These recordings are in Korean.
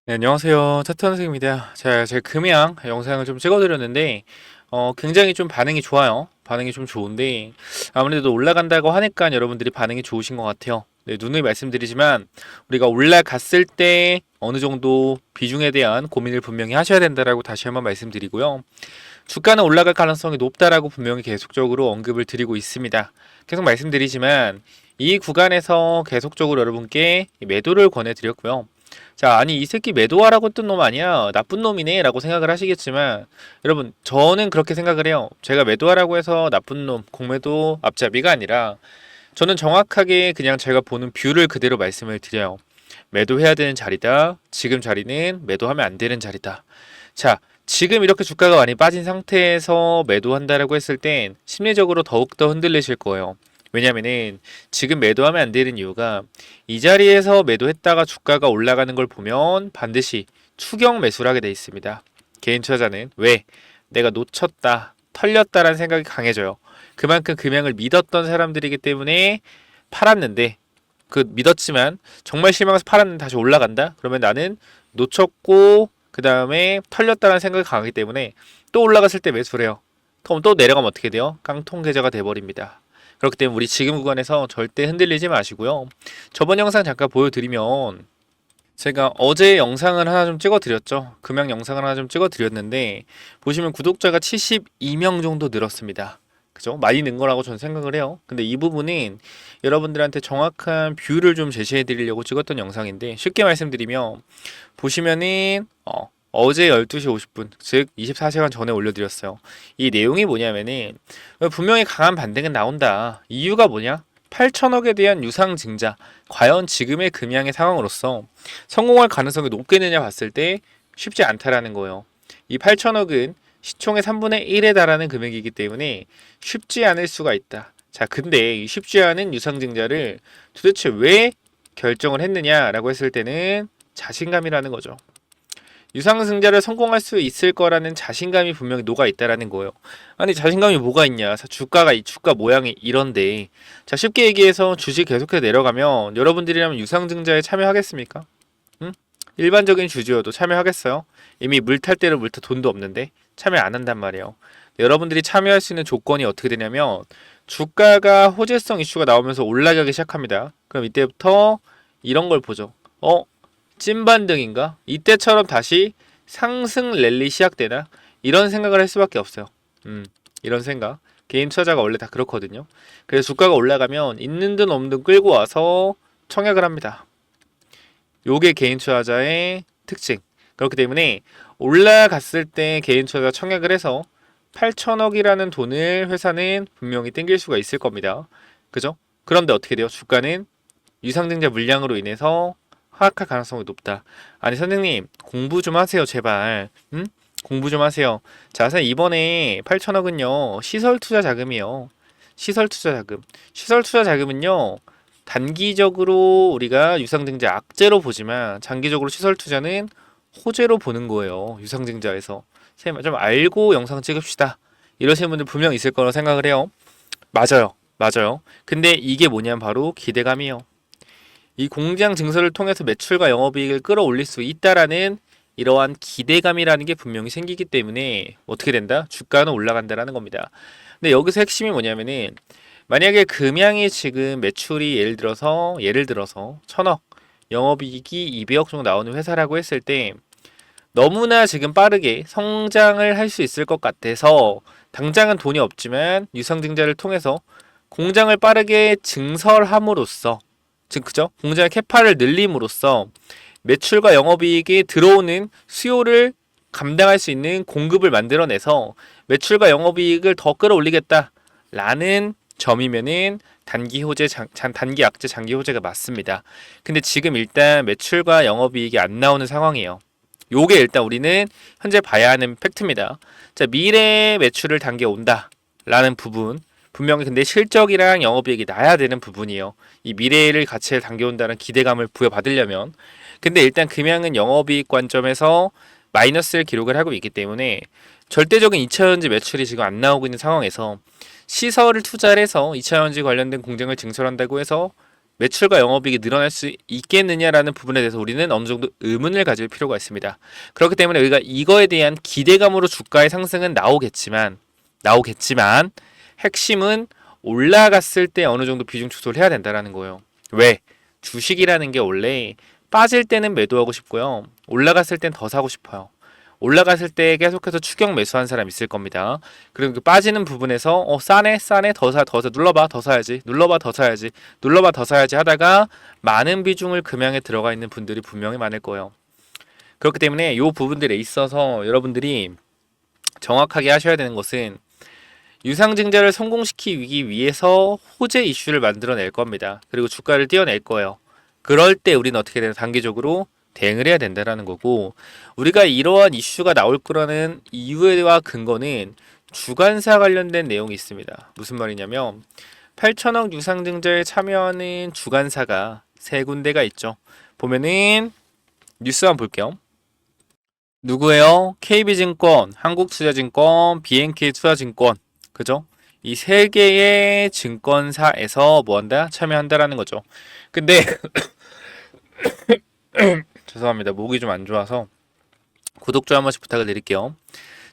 네, 안녕하세요. 차트 선생님입니다. 제 금양 영상을 좀 찍어드렸는데, 굉장히 좀 반응이 좋아요. 반응이 좀 좋은데, 아무래도 올라간다고 하니까 여러분들이 반응이 좋으신 것 같아요. 네, 누누이 말씀드리지만, 우리가 올라갔을 때 어느 정도 비중에 대한 고민을 분명히 하셔야 된다라고 다시 한번 말씀드리고요. 주가는 올라갈 가능성이 높다라고 분명히 계속적으로 언급을 드리고 있습니다. 계속 말씀드리지만, 이 구간에서 계속적으로 여러분께 매도를 권해드렸고요. 자, 아니 이 새끼 매도하라고 뜬 놈 아니야? 나쁜 놈이네 라고 생각을 하시겠지만 여러분 저는 그렇게 생각을 해요. 제가 매도하라고 해서 나쁜 놈, 공매도 앞잡이가 아니라 저는 정확하게 그냥 제가 보는 뷰를 그대로 말씀을 드려요. 매도해야 되는 자리다. 지금 자리는 매도하면 안 되는 자리다. 자, 지금 이렇게 주가가 많이 빠진 상태에서 매도한다라고 했을 땐 심리적으로 더욱더 흔들리실 거예요. 왜냐면은 지금 매도하면 안 되는 이유가 이 자리에서 매도했다가 주가가 올라가는 걸 보면 반드시 추격 매수를 하게 돼 있습니다. 개인 투자자는 왜? 내가 놓쳤다, 털렸다라는 생각이 강해져요. 그만큼 금양을 믿었던 사람들이기 때문에 팔았는데 그 믿었지만 정말 실망해서 팔았는데 다시 올라간다? 그러면 나는 놓쳤고 그 다음에 털렸다는 생각이 강하기 때문에 또 올라갔을 때 매수를 해요. 그럼 또 내려가면 어떻게 돼요? 깡통 계좌가 돼버립니다. 그렇기 때문에 우리 지금 구간에서 절대 흔들리지 마시고요. 저번 영상 잠깐 보여드리면 제가 어제 영상을 하나 좀 찍어드렸죠. 금양 영상을 하나 좀 찍어드렸는데 보시면 구독자가 72명 정도 늘었습니다. 그죠? 많이 는 거라고 저는 생각을 해요. 근데 이 부분은 여러분들한테 정확한 뷰를 좀 제시해 드리려고 찍었던 영상인데 쉽게 말씀드리면 보시면은 어제 12시 50분, 즉 24시간 전에 올려드렸어요. 이 내용이 뭐냐면은 분명히 강한 반등은 나온다. 이유가 뭐냐? 8천억에 대한 유상증자. 과연 지금의 금양의 상황으로서 성공할 가능성이 높겠느냐 봤을 때 쉽지 않다라는 거예요. 이 8천억은 시총의 3분의 1에 달하는 금액이기 때문에 쉽지 않을 수가 있다. 자, 근데 이 쉽지 않은 유상증자를 도대체 왜 결정을 했느냐라고 했을 때는 자신감이라는 거죠. 유상증자를 성공할 수 있을 거라는 자신감이 분명히 녹아 있다라는 거예요. 아니 자신감이 뭐가 있냐? 주가가 이 주가 모양이 이런데 자 쉽게 얘기해서 주식 계속해서 내려가면 여러분들이라면 유상증자에 참여하겠습니까? 응? 일반적인 주주여도 참여하겠어요? 이미 물 탈 때를 물 탈 돈도 없는데 참여 안 한단 말이에요. 여러분들이 참여할 수 있는 조건이 어떻게 되냐면 주가가 호재성 이슈가 나오면서 올라가기 시작합니다. 그럼 이때부터 이런 걸 보죠. 찐반등인가? 이때처럼 다시 상승 랠리 시작되나? 이런 생각을 할 수밖에 없어요. 이런 생각. 개인 투자자가 원래 다 그렇거든요. 그래서 주가가 올라가면 있는 듯 없는 듯 끌고 와서 청약을 합니다. 요게 개인 투자자의 특징. 그렇기 때문에 올라갔을 때 개인 투자자 청약을 해서 8천억이라는 돈을 회사는 분명히 땡길 수가 있을 겁니다. 그죠? 그런데 어떻게 돼요? 주가는 유상증자 물량으로 인해서 하락할 가능성이 높다. 아니 선생님 공부 좀 하세요 제발. 응? 공부 좀 하세요. 자, 선생님 이번에 8천억은요 시설 투자 자금이요. 시설 투자 자금. 시설 투자 자금은요 단기적으로 우리가 유상증자 악재로 보지만 장기적으로 시설 투자는 호재로 보는 거예요. 유상증자에서. 선생님 좀 알고 영상 찍읍시다. 이러시는 분들 분명 있을 거라고 생각을 해요. 맞아요. 맞아요. 근데 이게 뭐냐면 바로 기대감이에요. 이 공장 증설을 통해서 매출과 영업이익을 끌어올릴 수 있다라는 이러한 기대감이라는 게 분명히 생기기 때문에 어떻게 된다? 주가는 올라간다라는 겁니다. 근데 여기서 핵심이 뭐냐면은 만약에 금양이 지금 매출이 예를 들어서 1000억, 영업이익이 200억 정도 나오는 회사라고 했을 때 너무나 지금 빠르게 성장을 할 수 있을 것 같아서 당장은 돈이 없지만 유상증자를 통해서 공장을 빠르게 증설함으로써 즉 그죠? 공장의 캐파를 늘림으로써 매출과 영업이익이 들어오는 수요를 감당할 수 있는 공급을 만들어내서 매출과 영업이익을 더 끌어올리겠다라는 점이면은 단기 호재, 단기 악재, 장기 호재가 맞습니다. 근데 지금 일단 매출과 영업이익이 안 나오는 상황이에요. 요게 일단 우리는 현재 봐야 하는 팩트입니다. 자, 미래 매출을 당겨온다 라는 부분 분명히 근데 실적이랑 영업이익이 나야 되는 부분이에요. 이 미래를 가치를 당겨온다는 기대감을 부여받으려면 근데 일단 금양은 영업이익 관점에서 마이너스를 기록을 하고 있기 때문에 절대적인 2차전지 매출이 지금 안 나오고 있는 상황에서 시설을 투자를 해서 2차전지 관련된 공장을 증설한다고 해서 매출과 영업이익이 늘어날 수 있겠느냐라는 부분에 대해서 우리는 어느 정도 의문을 가질 필요가 있습니다. 그렇기 때문에 우리가 이거에 대한 기대감으로 주가의 상승은 나오겠지만 핵심은 올라갔을 때 어느 정도 비중 축소를 해야 된다라는 거예요. 왜? 주식이라는 게 원래 빠질 때는 매도하고 싶고요. 올라갔을 땐 더 사고 싶어요. 올라갔을 때 계속해서 추격 매수한 사람 있을 겁니다. 그리고 그 빠지는 부분에서 싸네 더 사 눌러봐 더 사야지 눌러봐 더 사야지 눌러봐 더 사야지 하다가 많은 비중을 금양에 들어가 있는 분들이 분명히 많을 거예요. 그렇기 때문에 이 부분들에 있어서 여러분들이 정확하게 하셔야 되는 것은 유상증자를 성공시키기 위해서 호재 이슈를 만들어낼 겁니다. 그리고 주가를 띄워낼 거예요. 그럴 때 우리는 어떻게 되나 단기적으로 대응을 해야 된다는 거고, 우리가 이러한 이슈가 나올 거라는 이유와 근거는 주관사 관련된 내용이 있습니다. 무슨 말이냐면 8천억 유상증자에 참여하는 주관사가 세 군데가 있죠. 보면은 뉴스 한번 볼게요. 누구예요? KB증권, 한국투자증권, BNK투자증권, 그죠? 이 세 개의 증권사에서 뭐한다? 참여한다라는 거죠. 근데 죄송합니다. 목이 좀 안 좋아서 구독 좀 한 번씩 부탁을 드릴게요.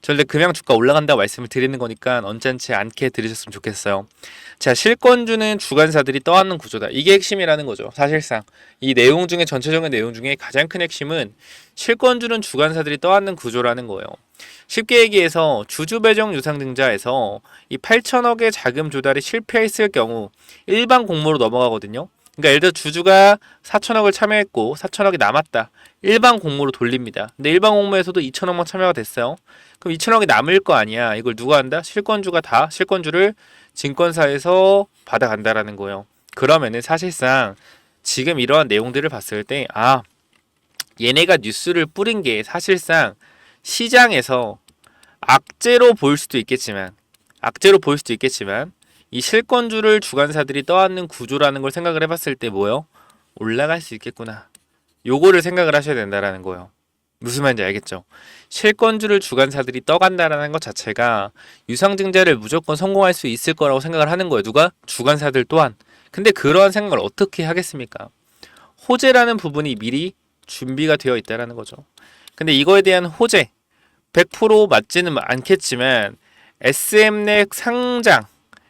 전에 금양 주가 올라간다고 말씀을 드리는 거니까 언짢지 않게 들으셨으면 좋겠어요. 자, 실권주는 주관사들이 떠안는 구조다. 이게 핵심이라는 거죠. 사실상 이 내용 중에 전체적인 내용 중에 가장 큰 핵심은 실권주는 주관사들이 떠안는 구조라는 거예요. 쉽게 얘기해서 주주 배정 유상증자에서 이 8천억의 자금 조달이 실패했을 경우 일반 공모로 넘어가거든요. 그러니까 예를 들어 주주가 4천억을 참여했고 4천억이 남았다. 일반 공모로 돌립니다. 근데 일반 공모에서도 2천억만 참여가 됐어요. 그럼 2천억이 남을 거 아니야. 이걸 누가 한다? 실권주가 다 실권주를 증권사에서 받아간다라는 거예요. 그러면은 사실상 지금 이러한 내용들을 봤을 때 얘네가 뉴스를 뿌린 게 사실상 시장에서 악재로 보일 수도 있겠지만 이 실권주를 주관사들이 떠안는 구조라는 걸 생각을 해봤을 때 뭐요? 올라갈 수 있겠구나. 요거를 생각을 하셔야 된다라는 거예요. 무슨 말인지 알겠죠? 실권주를 주관사들이 떠간다라는 것 자체가 유상증자를 무조건 성공할 수 있을 거라고 생각을 하는 거예요. 누가? 주관사들 또한. 근데 그러한 생각을 어떻게 하겠습니까? 호재라는 부분이 미리 준비가 되어 있다라는 거죠. 근데 이거에 대한 호재 100% 맞지는 않겠지만 SM넥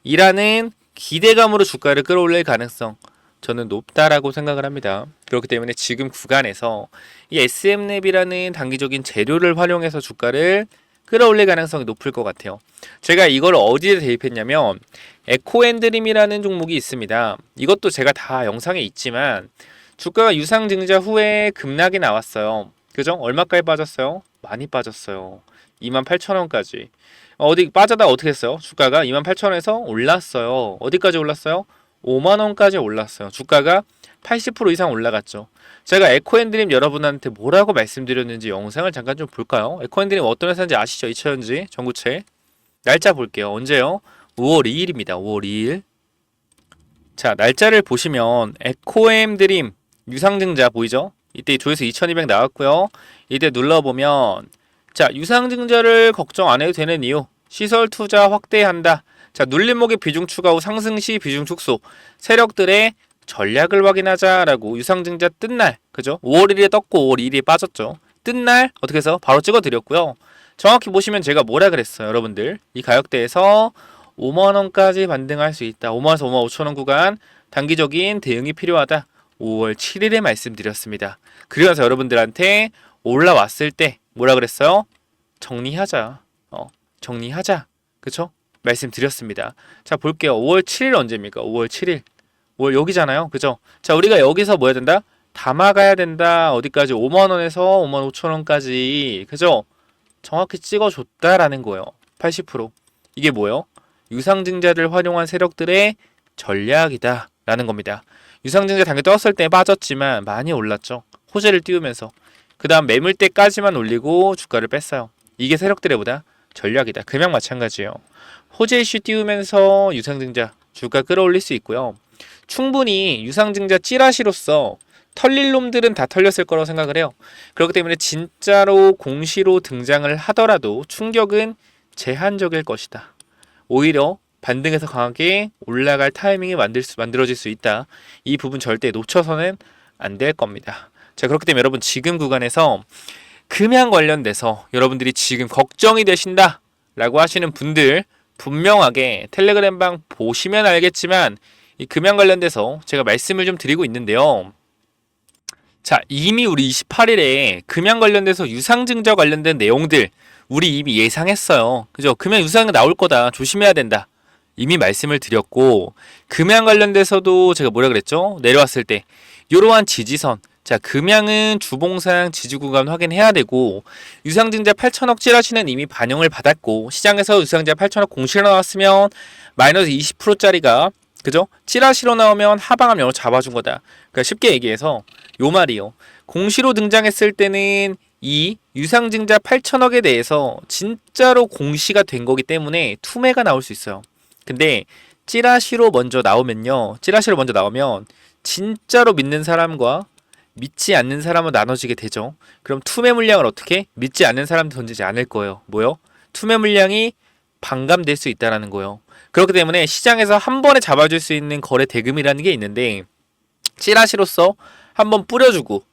상장이라는 기대감으로 주가를 끌어올릴 가능성 저는 높다라고 생각을 합니다. 그렇기 때문에 지금 구간에서 이 SM랩이라는 단기적인 재료를 활용해서 주가를 끌어올릴 가능성이 높을 것 같아요. 제가 이걸 어디에 대입했냐면 에코앤드림이라는 종목이 있습니다. 이것도 제가 다 영상에 있지만 주가가 유상증자 후에 급락이 나왔어요. 그죠? 얼마까지 빠졌어요? 많이 빠졌어요. 28,000원까지. 어디 빠져다가 어떻게 했어요? 주가가 28,000원에서 올랐어요. 어디까지 올랐어요? 5만원까지 올랐어요. 주가가 80% 이상 올라갔죠. 제가 에코앤드림 여러분한테 뭐라고 말씀드렸는지 영상을 잠깐 좀 볼까요? 에코앤드림 어떤 회사인지 아시죠? 2차전지 전구체. 날짜 볼게요. 언제요? 5월 2일입니다. 5월 2일. 자, 날짜를 보시면 에코앤드림 유상증자 보이죠? 이때 조회수 2200 나왔고요. 이때 눌러보면 자, 유상증자를 걱정 안 해도 되는 이유. 시설 투자 확대한다. 자, 눌림목의 비중 추가 후 상승 시 비중 축소. 세력들의 전략을 확인하자라고 유상증자 뜬 날, 그죠? 5월 1일에 떴고 5월 2일에 빠졌죠. 뜬 날 어떻게 해서 바로 찍어 드렸고요. 정확히 보시면 제가 뭐라 그랬어요, 여러분들. 이 가격대에서 5만 원까지 반등할 수 있다. 5만원에서 5만 5천 원 구간 단기적인 대응이 필요하다. 5월 7일에 말씀드렸습니다. 그러면서 여러분들한테 올라왔을 때 뭐라 그랬어요? 정리하자. 정리하자. 그쵸? 말씀드렸습니다. 자, 볼게요. 5월 7일 언제입니까? 5월 7일. 5월 여기잖아요. 그죠? 자, 우리가 여기서 뭐 해야 된다? 담아가야 된다. 어디까지? 5만원에서 5만 5천원까지. 그죠? 정확히 찍어줬다라는 거예요. 80%. 이게 뭐예요? 유상증자를 활용한 세력들의 전략이다. 라는 겁니다. 유상증자 당연히 떴을 때 빠졌지만 많이 올랐죠. 호재를 띄우면서. 그 다음 매물대까지만 올리고 주가를 뺐어요. 이게 세력들의 보다 전략이다. 금양 마찬가지예요. 호재 이슈 띄우면서 유상증자 주가 끌어올릴 수 있고요. 충분히 유상증자 찌라시로서 털릴 놈들은 다 털렸을 거라고 생각을 해요. 그렇기 때문에 진짜로 공시로 등장을 하더라도 충격은 제한적일 것이다. 오히려 반등해서 강하게 올라갈 타이밍이 만들어질 수 있다. 이 부분 절대 놓쳐서는 안 될 겁니다. 자, 그렇기 때문에 여러분 지금 구간에서 금양 관련돼서 여러분들이 지금 걱정이 되신다 라고 하시는 분들 분명하게 텔레그램방 보시면 알겠지만 이 금양 관련돼서 제가 말씀을 좀 드리고 있는데요. 자, 이미 우리 28일에 금양 관련돼서 유상증자 관련된 내용들 우리 이미 예상했어요. 그죠? 금양 유상증자 나올 거다. 조심해야 된다. 이미 말씀을 드렸고 금양 관련돼서도 제가 뭐라 그랬죠? 내려왔을 때 이러한 지지선, 자 금양은 주봉상 지지 구간 확인해야 되고 유상증자 8천억 찌라시는 이미 반영을 받았고 시장에서 유상증자 8천억 공시로 나왔으면 마이너스 20%짜리가 그죠? 찌라시로 나오면 하방함 영어 잡아준 거다. 그러니까 쉽게 얘기해서 요 말이요. 공시로 등장했을 때는 이 유상증자 8천억에 대해서 진짜로 공시가 된 거기 때문에 투매가 나올 수 있어요. 근데 찌라시로 먼저 나오면요. 찌라시로 먼저 나오면 진짜로 믿는 사람과 믿지 않는 사람은 나눠지게 되죠. 그럼 투매 물량을 어떻게? 믿지 않는 사람도 던지지 않을 거예요. 뭐요? 투매 물량이 반감될 수 있다는 거예요. 그렇기 때문에 시장에서 한 번에 잡아줄 수 있는 거래 대금이라는 게 있는데 찌라시로서 한번 뿌려주고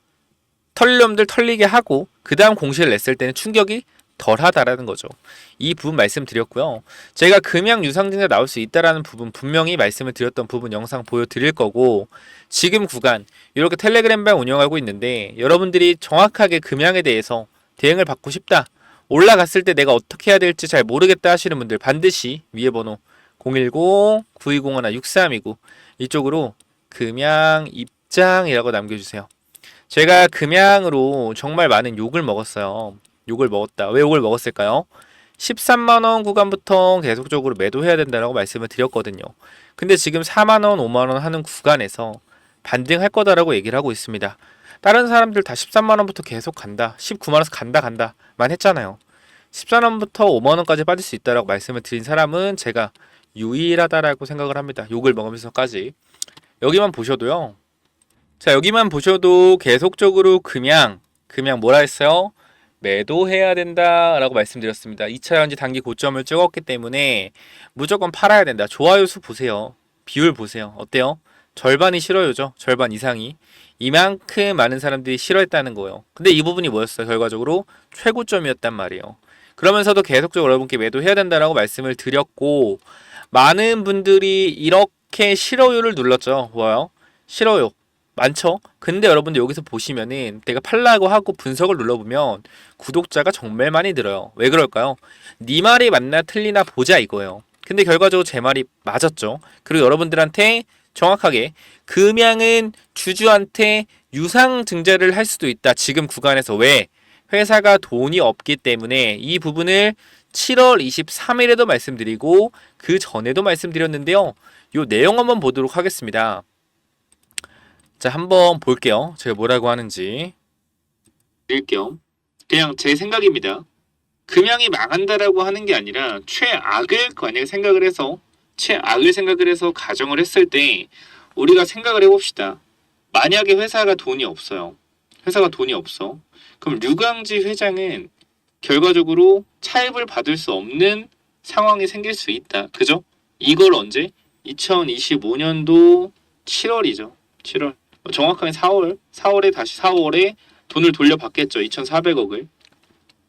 털려움들 털리게 하고 그 다음 공시를 냈을 때는 충격이 덜하다라는 거죠. 이 부분 말씀드렸고요. 제가 금양 유상증자 나올 수 있다라는 부분 분명히 말씀을 드렸던 부분 영상 보여드릴 거고 지금 구간 이렇게 텔레그램방 운영하고 있는데 여러분들이 정확하게 금양에 대해서 대응을 받고 싶다. 올라갔을 때 내가 어떻게 해야 될지 잘 모르겠다 하시는 분들 반드시 위에 번호 010-9201-6329 이쪽으로 금양 입장이라고 남겨주세요. 제가 금양으로 정말 많은 욕을 먹었어요. 욕을 먹었다. 왜 욕을 먹었을까요? 13만원 구간부터 계속적으로 매도해야 된다고 말씀을 드렸거든요. 근데 지금 4만원, 5만원 하는 구간에서 반등할 거다라고 얘기를 하고 있습니다. 다른 사람들 다 13만원부터 계속 간다. 19만원에서 간다만 했잖아요. 14만원부터 5만원까지 빠질 수 있다라고 말씀을 드린 사람은 제가 유일하다라고 생각을 합니다. 욕을 먹으면서까지. 여기만 보셔도요. 자, 여기만 보셔도 계속적으로 금양 뭐라 했어요? 매도해야 된다라고 말씀드렸습니다. 2차 연지 단기 고점을 찍었기 때문에 무조건 팔아야 된다. 좋아요 수 보세요. 비율 보세요. 어때요? 절반이 싫어요죠. 절반 이상이. 이만큼 많은 사람들이 싫어했다는 거예요. 근데 이 부분이 뭐였어요? 결과적으로 최고점이었단 말이에요. 그러면서도 계속적으로 여러분께 매도해야 된다라고 말씀을 드렸고 많은 분들이 이렇게 싫어요를 눌렀죠. 뭐요? 싫어요. 많죠? 근데 여러분들 여기서 보시면은 내가 팔라고 하고 분석을 눌러보면 구독자가 정말 많이 늘어요. 왜 그럴까요? 네 말이 맞나 틀리나 보자 이거예요. 근데 결과적으로 제 말이 맞았죠. 그리고 여러분들한테 정확하게 금양은 주주한테 유상증자를 할 수도 있다. 지금 구간에서 왜? 회사가 돈이 없기 때문에 이 부분을 7월 23일에도 말씀드리고 그 전에도 말씀드렸는데요. 이 내용 한번 보도록 하겠습니다. 자, 한번 볼게요. 제가 뭐라고 하는지 드릴게요. 그냥 제 생각입니다. 금양이 망한다라고 하는 게 아니라 최악을 만약에 생각을 해서 가정을 했을 때 우리가 생각을 해봅시다. 만약에 회사가 돈이 없어요. 회사가 돈이 없어. 그럼 류광지 회장은 결과적으로 차입을 받을 수 없는 상황이 생길 수 있다. 그죠? 이걸 언제? 2025년도 7월이죠. 7월. 정확하게 4월에 다시 4월에 돈을 돌려받겠죠. 2,400억을.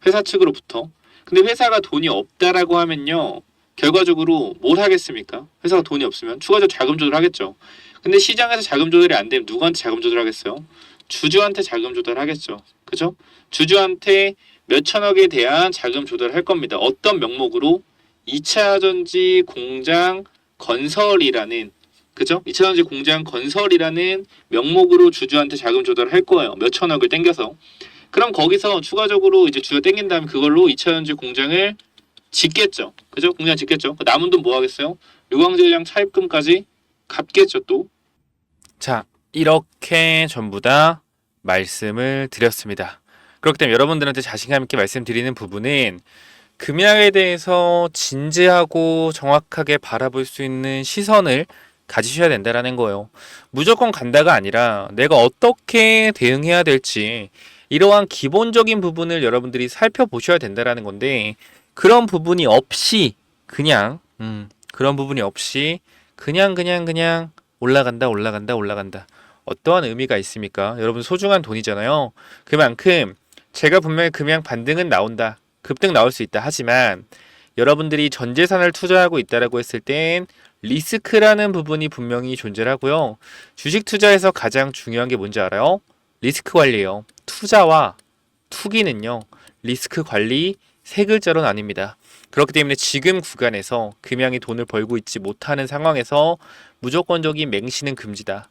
회사 측으로부터. 근데 회사가 돈이 없다라고 하면요. 결과적으로 뭘 하겠습니까? 회사가 돈이 없으면 추가적으로 자금 조달하겠죠. 근데 시장에서 자금 조달이 안 되면 누구한테 자금 조달하겠어요? 주주한테 자금 조달하겠죠. 그죠? 주주한테 몇 천억에 대한 자금 조달할 겁니다. 어떤 명목으로? 2차 전지 공장 건설이라는 그죠? 2차 전지 공장 건설이라는 명목으로 주주한테 자금 조달을 할 거예요. 몇 천억을 땡겨서. 그럼 거기서 추가적으로 이제 주가 땡긴 다음에 그걸로 2차 전지 공장을 짓겠죠. 그죠? 공장 짓겠죠. 남은 돈 뭐 하겠어요? 류광재장 차입금까지 갚겠죠, 또. 자, 이렇게 전부 다 말씀을 드렸습니다. 그렇기 때문에 여러분들한테 자신감 있게 말씀드리는 부분은 금양에 대해서 진지하고 정확하게 바라볼 수 있는 시선을 가지셔야 된다라는 거예요. 무조건 간다가 아니라 내가 어떻게 대응해야 될지 이러한 기본적인 부분을 여러분들이 살펴보셔야 된다라는 건데 그런 부분이 없이 그냥 그런 부분이 없이 그냥 올라간다. 어떠한 의미가 있습니까? 여러분 소중한 돈이잖아요. 그만큼 제가 분명히 금양 반등은 나온다. 급등 나올 수 있다. 하지만 여러분들이 전 재산을 투자하고 있다라고 했을 땐 리스크라는 부분이 분명히 존재를 하고요. 주식 투자에서 가장 중요한 게 뭔지 알아요? 리스크 관리예요. 투자와 투기는요. 리스크 관리 세 글자로 나뉩니다. 그렇기 때문에 지금 구간에서 금양이 돈을 벌고 있지 못하는 상황에서 무조건적인 맹신은 금지다.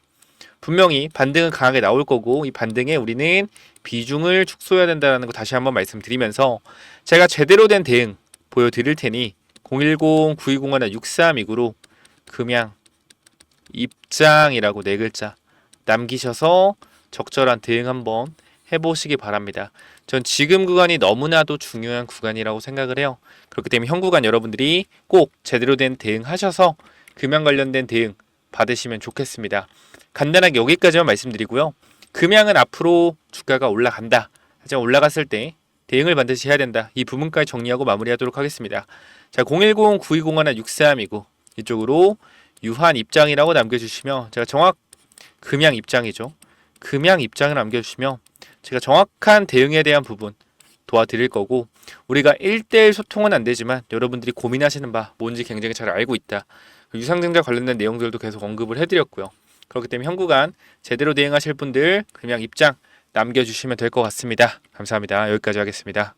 분명히 반등은 강하게 나올 거고 이 반등에 우리는 비중을 축소해야 된다는 거 다시 한번 말씀드리면서 제가 제대로 된 대응 보여드릴 테니 010-9201-6329로 금양 입장이라고 네 글자 남기셔서 적절한 대응 한번 해보시기 바랍니다. 전 지금 구간이 너무나도 중요한 구간이라고 생각을 해요. 그렇기 때문에 현 구간 여러분들이 꼭 제대로 된 대응하셔서 금양 관련된 대응 받으시면 좋겠습니다. 간단하게 여기까지만 말씀드리고요. 금양은 앞으로 주가가 올라간다. 하지만 올라갔을 때 대응을 반드시 해야 된다. 이 부분까지 정리하고 마무리하도록 하겠습니다. 자, 010-9201-6329 이쪽으로 유한 입장이라고 남겨주시면 제가 금양 입장이죠. 금양 입장을 남겨주시면 제가 정확한 대응에 대한 부분 도와드릴 거고 우리가 1대1 소통은 안 되지만 여러분들이 고민하시는 바 뭔지 굉장히 잘 알고 있다. 유상증자 관련된 내용들도 계속 언급을 해드렸고요. 그렇기 때문에 현 구간 제대로 대응하실 분들 금양 입장 남겨주시면 될 것 같습니다. 감사합니다. 여기까지 하겠습니다.